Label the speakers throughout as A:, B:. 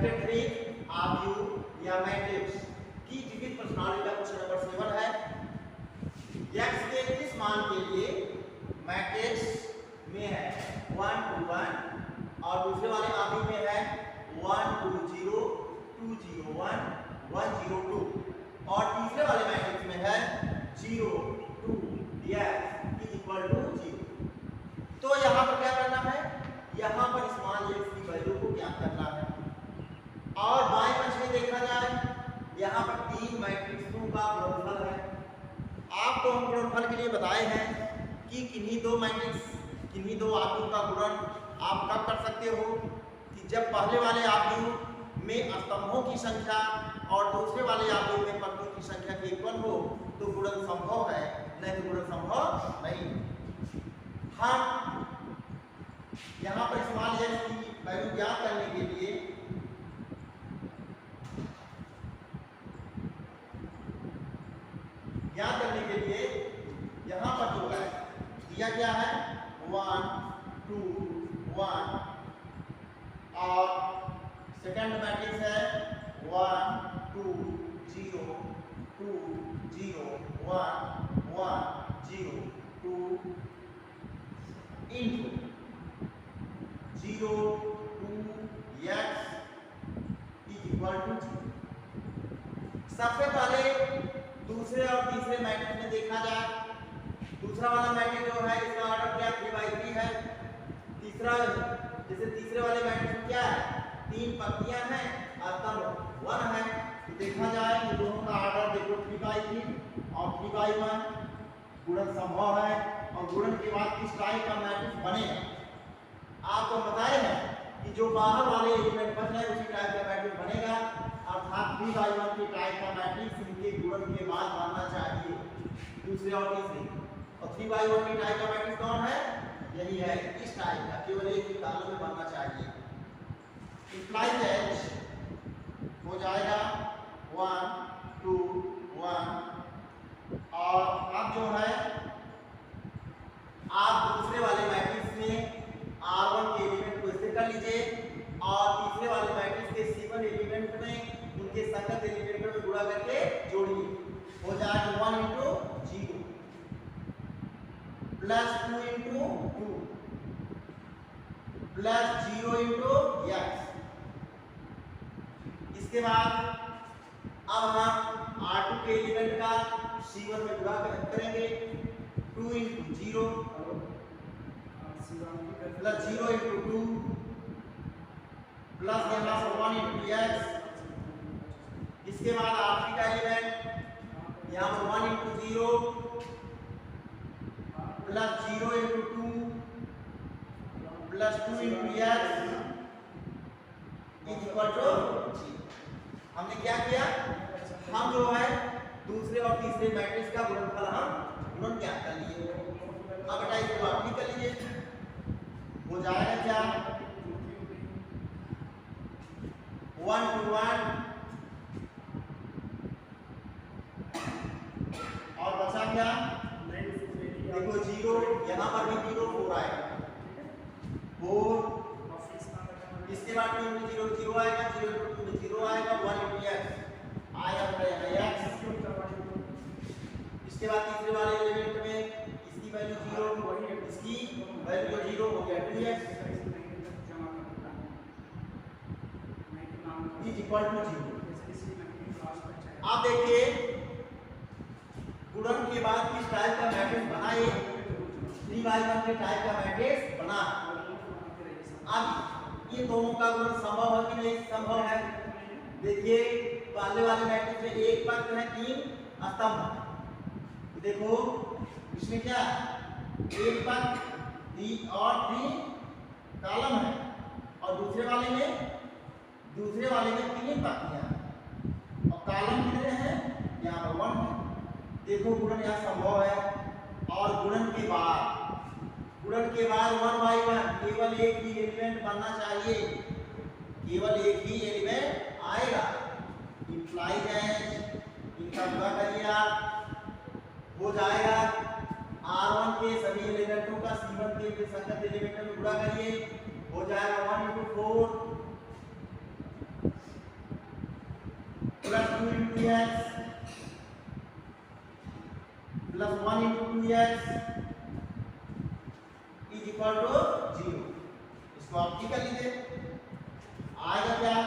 A: Connected with आव्यूह या matrix की जीवित प्रश्नावली का क्वेश्चन नंबर 7 है। x के किस मान के लिए मैट्रिक्स में है 1 2 1 और दूसरे वाले आव्यूह में है 1 2 0 2 0 1 1 0 2 और तीसरे वाले मैट्रिक्स में है 0 2 x इज इक्वल टू 0। तो यहाँ पर क्या करना है, यहाँ पर इस मान x की वैल्यू को ज्ञात करना है। और बाएं पक्ष में देखा जाए यहाँ पर तीन मैट्रिक्सों का गुणनफल है। आपको हम गुणनफल के लिए बताए हैं कि किन्हीं दो मैट्रिक्स किन्हीं दो आव्यूह का गुणन आप कब कर सकते हो कि जब पहले वाले आव्यूह में स्तंभों की संख्या और दूसरे वाले आव्यूह में पंक्तियों की संख्या के इक्वल हो तो गुणन संभव है, नहीं तो गुणन संभव नहीं। हम यहाँ पर इस्तेमाल x की वैल्यू ज्ञात करने के लिए यहाँ पर जो है दिया क्या है 1 2 1 और सेकंड मैट्रिक्स है 1 2 0 2 0 1 1 0 2 into 0 2 x is equal to 0। सबसे पहले दूसरे और तीसरे मैट्रिक्स में देखा जाए, दूसरा वाला मैट्रिक्स जो है इसका ऑर्डर क्या 3/3 है। तीसरा जैसे तीसरे वाले मैट्रिक्स में क्या है तीन पंक्तियां हैं स्तंभ 1 है, तो देखा जाए कि दोनों का ऑर्डर देखो 3/3 और 3/1 गुणन संभव है। और गुणन के बाद किस टाइप का मैट्रिक्स बनेगा आपको बताए हैं कि जो बाहर वाले एलिमेंट बच रहे उसी टाइप का मैट्रिक्स बनेगा, अर्थात 3/1 के टाइप का मैट्रिक्स इनके गुणन के बाद बनना चाहिए दूसरे और तीसरे। और 3/1 के टाइप का मैट्रिक्स कौन है, यही है इस टाइप का, केवल एक ही कॉलम में बनना चाहिए। इंप्लाइज दैट हो जाएगा 1 2 1 और अब जो है आप दूसरे वाले मैट्रिक्स में R1 के एलिमेंट को स्थिर कर लीजिए और तीसरे वाले मैट्रिक्स के C1 एलिमेंट में उनके संगत एलिमेंटों में गुणा करके जोड़िए, हो जाएगा 1 into 0 plus 2 into 2 plus 0 into x। इसके बाद अब हम R2 के एलिमेंट का C1 में गुणा करेंगे 2 into 0 प्लस 0 into 2 प्लस यहाँ पर 1 into x। इसके बाद R3 का एलिमेंट यहाँ पर 1 into 0 plus 0 into 2 plus 2 into x is equal to 0। हमने क्या किया, हम जो है दूसरे और तीसरे मैट्रिक्स का गुणनफल हम गुणन क्या कर लिए। अब बेटा इसको आप भी कर लीजिए, हो जाएगा क्या 1 to 1 और बचा क्या देखो 0, यहाँ पर भी 0 4 आएगा 4। इसके बाद 2 into 0 0 आएगा, 0 into 2 0 आएगा, 1 into x आएगा पड़ेगा x। इसके बाद तीसरे वाले एलिमेंट में इसकी वैल्यू 0 इसकी वैल्यू 0 हो गया 2x इज इक्वल टू 0। आप देखिए गुणन के बाद किस टाइप का मैट्रिक्स बना, ये 3/1 के टाइप का मैट्रिक्स बना। अब ये दोनों का गुणन संभव है कि नहीं, संभव है। देखिए पहले वाले मैट्रिक्स में एक पंक्त है 3 स्तंभ, देखो इसमें क्या एक पंक्त और 3 कॉलम है और दूसरे वाले में 3 पंक्तियां और कॉलम कितने हैं यहाँ पर 1 है। देखो गुणन यहाँ संभव है। और गुणन के बाद 1/1 केवल एक ही एलिमेंट बनना चाहिए, केवल एक ही एलिमेंट आएगा। इंप्लाइज दैट इनका गुणा करिए आप, हो जाएगा R1 के सभी एलिमेंटों का C1 के संगत एलिमेंटों में गुणा करिए, हो जाएगा 1 into 4 plus 2 into x plus 1 into 2x is equal to 0। इसको आप ठीक कर लीजिए। आएगा क्या?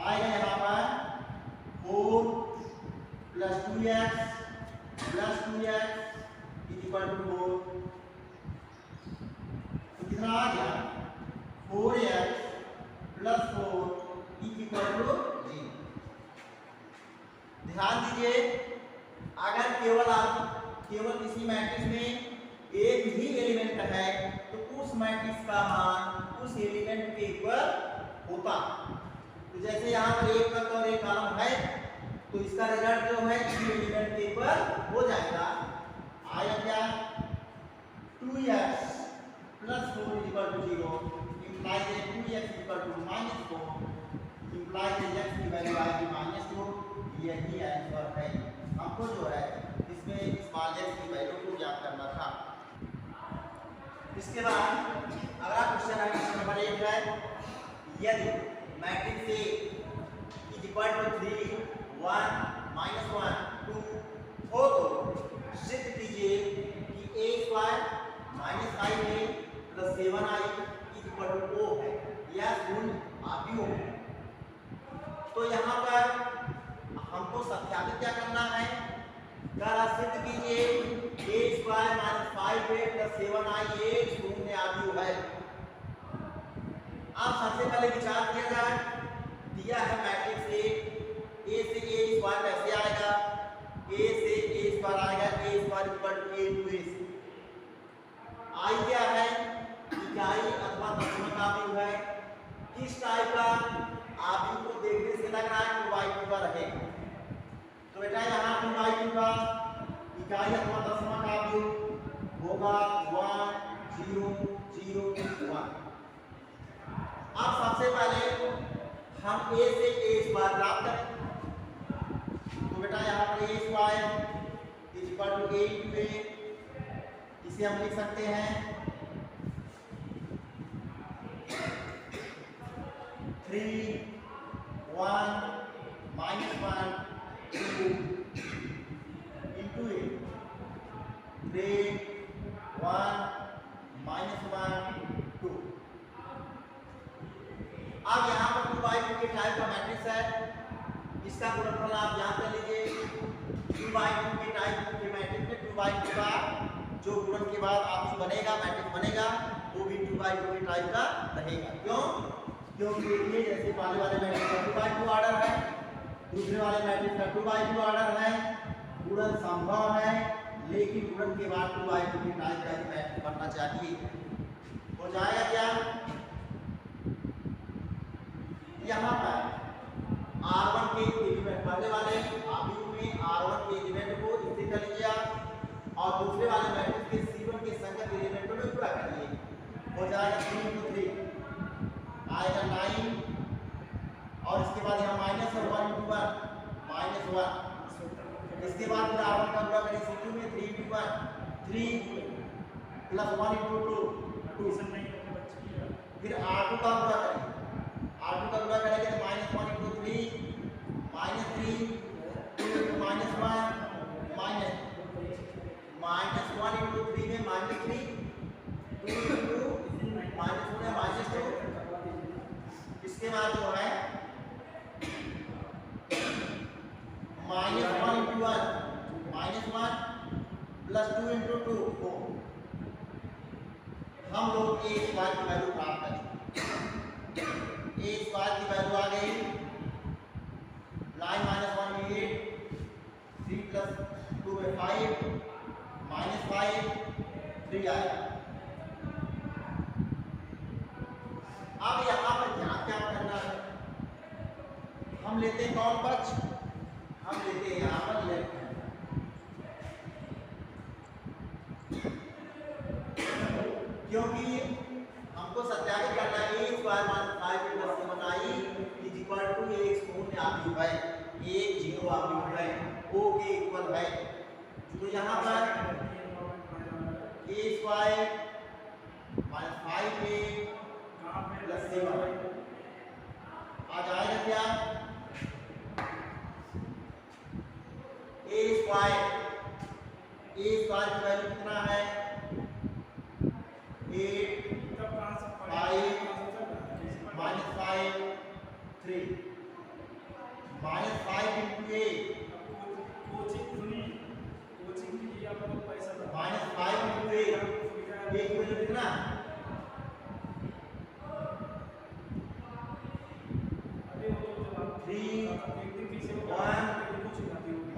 A: आएगा यहाँ पर 4 plus 2x plus 2x is equal to 4। तो कितना आ गया? 4x plus 4 is equal to 0। ध्यान दीजिए, अगर केवल किसी मैट्रिक्स में एक ही एलिमेंट है तो उस मैट्रिक्स का मान उस एलिमेंट के ऊपर होता। तो जैसे यहाँ पर एक तत्व और एक कॉलम है तो इसका रिजल्ट जो है इसी एलिमेंट के ऊपर हो जाएगा। आया क्या? 2x plus 4 is equal to 0 implies that 2x is equal to -4 implies that x की वैल्यू आएगी -2। यही आंसर है। हमको जो है इसमें स्मॉल x की वैल्यू को ज्ञात करना था। इसके बाद अगला क्वेश्चन है, क्वेश्चन नंबर 1 है, यदि matrix A is equal to 3 1 -1 2 हो तो सिद्ध कीजिए कि a square -5a plus 7i is equal to O है। यह शून्य आव्यूह है। तो यहाँ पर हमको सत्यापित क्या करना है? सिद्ध कीजिए a square -5a plus 7i एक शून्य आव्यूह है। आप सबसे पहले विचार किया जाए, दिया है मैट्रिक्स A से a स्क्वायर कैसे आएगा? a से a स्क्वायर आएगा, a square equal to a to a। I क्या है? इकाई अथवा दशमलव आव्यूह है। किस टाइप का आव्यूह को देखने से लग रहा है 2/2 का रहेगा। तो बेटा यहाँ 2/2 का इकाई अथवा दशमलव आव्यूह होगा 1 0 0 1। अब सबसे पहले हम a से a स्क्वायर प्राप्त करें। तो बेटा यहाँ पर a square is equal to a into a, इसे हम लिख सकते हैं 3 1 -1 2 इंटू a 3 1 -1 2। अब यहाँ पर 2/2 के टाइप का मैट्रिक्स है, इसका गुणनफल आप याद कर लीजिए। 2/2 के टाइप के मैट्रिक्स में 2/2 का जो गुणन के बाद आव्यूह बनेगा, मैट्रिक्स बनेगा, वो भी 2/2 के टाइप का रहेगा। क्यों? क्योंकि देखिए जैसे पहले वाले मैट्रिक्स का 2/2 ऑर्डर है, दूसरे वाले मैट्रिक्स का 2/2 ऑर्डर है। गुणन संभव है, लेकिन गुणन के बाद 2/2 के टाइप का मैट्रिक्स बनना चाहिए। हो जाएगा क्या? यहाँ पर R1 के एलिमेंट, पहले वाले आव्यूह में R1 के एलिमेंट को स्थिर कर लीजिए और दूसरे वाले मैट्रिक्स के C1 के संगत एलिमेंटों में पूरा करिए। हो जाएगा 3 into 3 आएगा 9 और इसके बाद यहाँ माइनस और 1 into 1 -1। इसके बाद फिर R1 का पूरा करिए C2 में 3 into 1 3 प्लस 1 into 2 2। फिर R2 का पूरा करिए, R2 का पूरा करेंगे तो -1 into 3 -3 2 into -1 -1 into 3 में -3 2 into -2 इसके बाद जो है -1 into 1 -1 प्लस 2 into 2 4। हम लोग a स्क्वायर की वैल्यू प्राप्त करें। a स्क्वायर की वैल्यू आ गई 9 -1 में 8 3 प्लस 2 में 5 -5 3 आएगा। अब यहाँ पर ध्यान क्या करना है? हम लेते हैं कौन पक्ष? हम लेते हैं यहाँ पर लेफ्ट हैंड। क्योंकि हमको सत्यापित करना है a square -5 plus 7i is equal to एक शून्य आव्यूह है, एक 0 आव्यूह है, O के इक्वल है। तो यहाँ पर a स्क्वायर -5a प्लस 7 आ जाएगा क्या? स्क्वायर की वैल्यू कितना है 8 5 माइनस 5 3 माइनस 5 इंटू ए माइनस 5 इंटू ए की वैल्यू कितना 3 1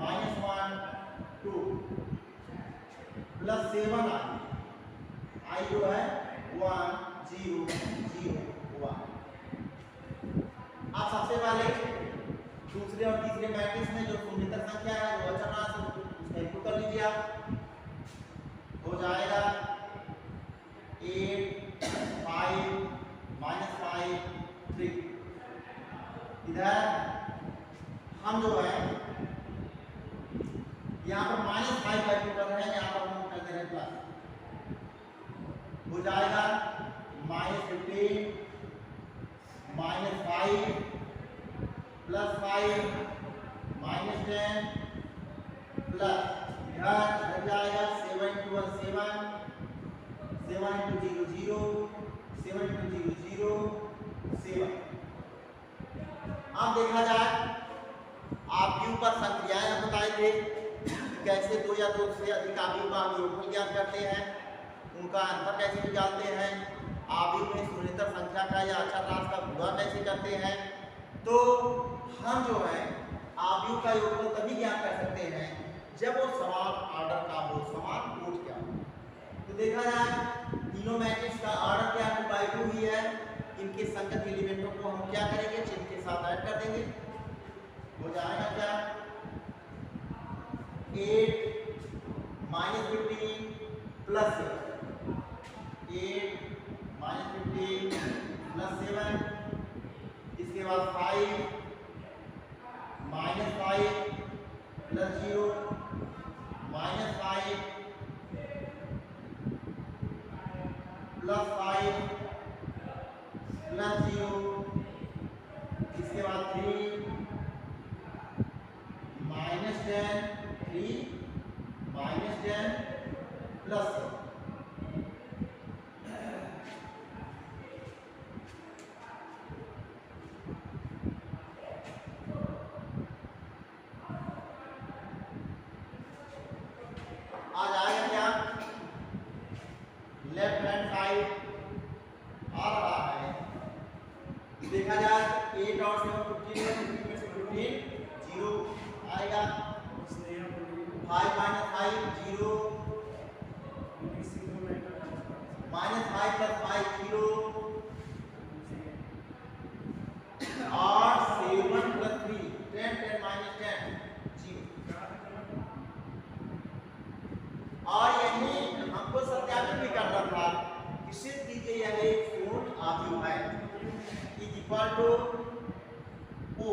A: माइनस 1 2 प्लस 7 आई जो है 1 0 0 1। आप सबसे पहले दूसरे और तीसरे मैट्रिक्स में जो शून्येतर संख्या है वो अचर राशि उसका इनपुट कर लीजिए आप। हो जाएगा 8 5 माइनस 5 3। इधर हम जो है यहाँ पर माइनस 5 वैल्यू कर रहे हैं, यहाँ पर हम कर दे रहे हैं प्लस। हो जाएगा minus 15 minus 5 plus 5 minus 10 plus इधर हो जाएगा 7 इंटू 1 7 7 इंटू 0 0 7 इंटू 0 0 7। अब देखा जाए आप क्यों पर संख्याएं बताए थे कैसे दो या दो से अधिक आव्यूह का हम योगफल ज्ञात करते हैं, उनका अंतर कैसे निकालते हैं, आव्यूह में शून्येतर संख्या का या अचर राशि का गुणा कैसे करते हैं। तो हम जो है आव्यूह का योगफल तभी ज्ञात कर सकते हैं जब वो समान ऑर्डर का हो, समान कोट क्या हो। तो देखा जाए तीनों मैट्रिक्स का ऑर्डर क्या 2/2 ही है। इनके संगत एलिमेंटों को हम क्या करेंगे, चिन्ह के साथ ऐड कर देंगे। हो जाएगा क्या 8 माइनस 15 प्लस 8 माइनस 15 प्लस 7। इसके बाद 5 minus 5 plus 0 minus 5 plus 5 plus 0। इसके बाद 3 माइनस 10 3 माइनस 10 प्लस आ जाएगा क्या लेफ्ट हैंड साइड आ रहा है। देखा जाए 8 और 7 15 में से 15 0 आएगा। 5 माइनस 5 0 माइनस 5 प्लस 5 0 और 7 प्लस 3 10 10 माइनस 10 0। और यही हमको सत्यापित भी करना था कि सिद्ध कीजिए यह एक पूर्ण आव्यूह है is equal to O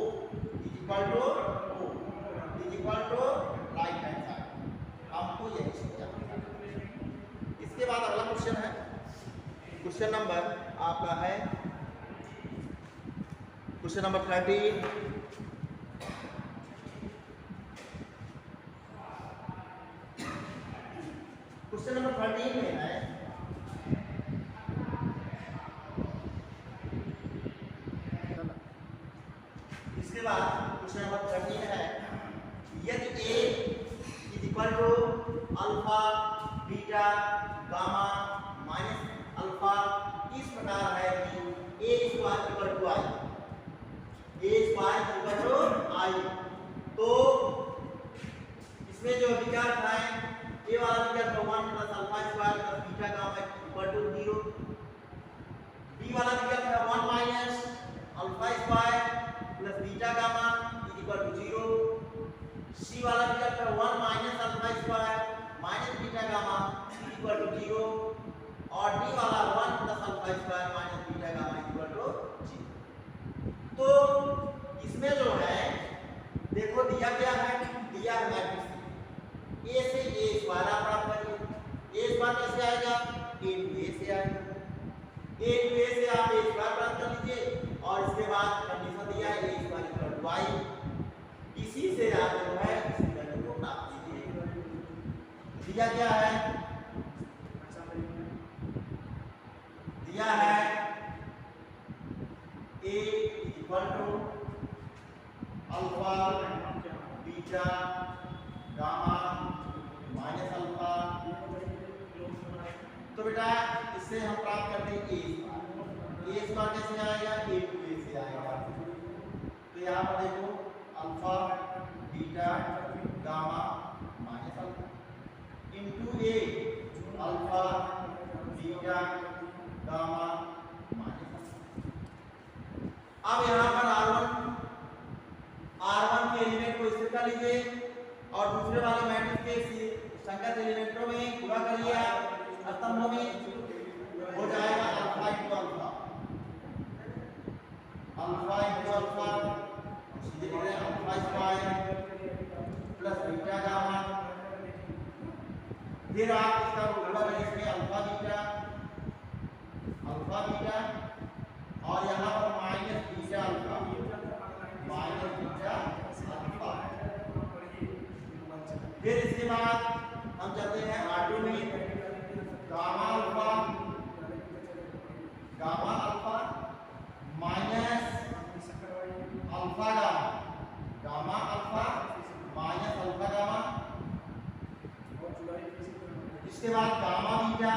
A: is equal to O is equal to right hand side. हमको यही सत्यापित करना। इसके बाद अगला क्वेश्चन है, क्वेश्चन नंबर आपका है क्वेश्चन नंबर 13। क्वेश्चन नंबर 13 में है इसके बाद क्वेश्चन नंबर 13 है यदि a is equal to alpha beta gamma minus alpha इस प्रकार है कि a square equal to i, तो इसमें जो विकल्प है ए वाला विकल्प 1 plus alpha square plus beta gamma equal to 0। B वाला विकल्प है 1 minus alpha square plus beta gamma equal to 0। C वाला विकल्प है 1 minus alpha square minus beta gamma equal to 0 और डी वाला 1 plus alpha square minus beta gamma equal to 0। तो इसमें जो है देखो दिया क्या है, दिया है मैट्रिक्स ए से ए स्क्वायर आप प्राप्त करिए। ए स्क्वायर कैसे आएगा, ए टू ए से आएगा। ए टू ए से आप ए स्क्वायर प्राप्त कर लीजिए और इसके बाद कंडीशन दिया है ए स्क्वायर इक्वल टू वाई। इसी से आप जो है इसी वैल्यू को प्राप्त कीजिए। दिया क्या है, दिया है A equal to alpha beta gamma minus alpha. तो बेटा इससे हम प्राप्त करते हैं ए स्क्वायर कैसे आएगा, ए टू ए से आएगा। तो यहाँ पर देखो alpha beta gamma minus alpha into a alpha beta gamma minus alpha. अब यहाँ पर R1 के एलिमेंट को स्थिर कर लीजिए और दूसरे वाले मैट्रिक्स के संगत एलिमेंटों में पूरा करिए आप स्तंभों में, हो जाएगा alpha into alpha, alpha into alpha सीधे लिख रहे हैं alpha square plus beta gamma. फिर आप इसका गुणा करें इसमें अल्फा बीटा और यहाँ पर minus beta alpha minus beta alpha. फिर इसके बाद हम चलते हैं R2 में gamma alpha minus alpha gamma alpha minus alpha gamma. इसके बाद gamma beta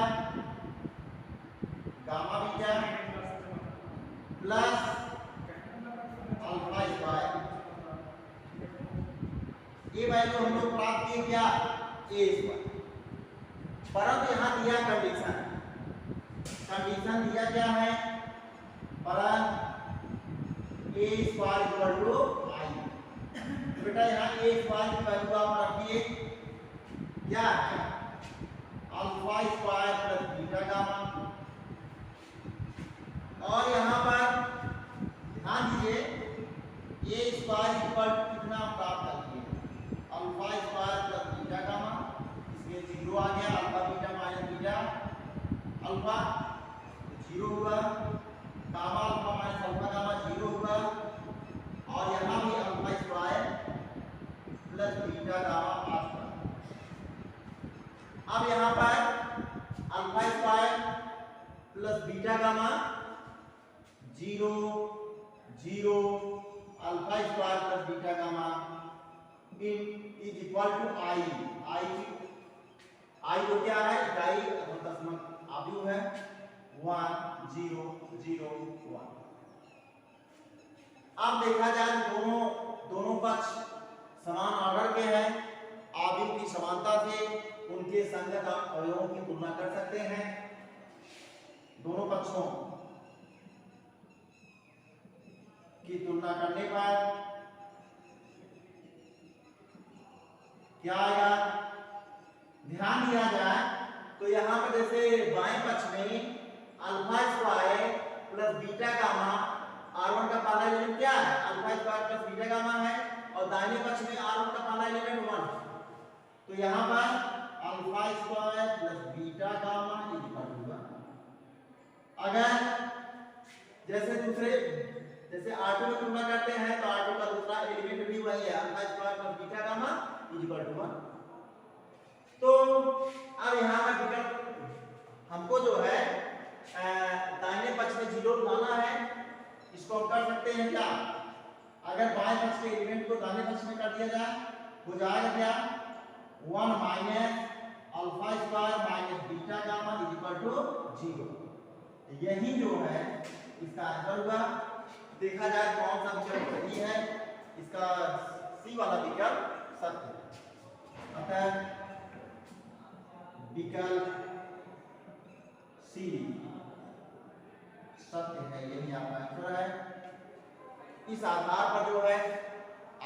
A: plus alpha square. ये वैल्यू हम लोग प्राप्त किए क्या, ए स्क्वायर। परंतु यहाँ दिया कंडीशन दिया क्या है, परंतु ए स्क्वायर इक्वल टू आई। बेटा यहाँ ए स्क्वायर की वैल्यू आप रखिए क्या है, alpha square plus beta gamma. और यहाँ पर ध्यान दीजिए ए स्क्वायर इक्वल टू कितना प्राप्त करिए, alpha square plus beta gamma. इसमें जीरो आ गया, alpha beta minus beta alpha zero हुआ, gamma alpha minus alpha gamma zero हुआ। और यहाँ भी alpha square plus beta gamma आता। अब यहाँ पर alpha square plus beta gamma zero zero, alpha square plus beta gamma is equal to I. I को क्या है, इकाई दशमलव आव्यूह है 1 0 0 1। अब देखा जाए दोनों पक्ष समान ऑर्डर के हैं, आव्यूह की समानता से उनके संगत अवयवों की तुलना कर सकते हैं। दोनों पक्षों की तुलना करने पर क्या आएगा, ध्यान दिया जाए तो यहाँ पर जैसे बाएं पक्ष में alpha square plus beta gamma, R1 का पहला एलिमेंट क्या है, alpha square plus beta gamma है, और दाहिने पक्ष में R1 का पहला एलिमेंट 1। तो यहाँ पर alpha square plus beta gamma equal to 1। अगर जैसे R2 में तुलना करते हैं तो R2 का दूसरा एलिमेंट भी वही है, alpha square plus beta gamma equal to 1। तो अब यहाँ पर विकल्प हमको जो है दाहिने पक्ष में जीरो लाना है, इसको हम कर सकते हैं क्या, अगर बाएं पक्ष के एलिमेंट को दाहिने पक्ष में कर दिया जाए हो जाएगा क्या 1 minus alpha square minus beta gamma equal to 0। यही जो है इसका आंसर होगा। देखा जाए कौन सा विकल्प सही है, इसका सी वाला विकल्प सत्य है। अतः विकल्प सी सत्य है, यही आपका आंसर है। इस आधार पर जो है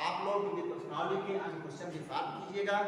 A: आप लोग प्रश्नावली के अन्य क्वेश्चन के साथ कीजिएगा।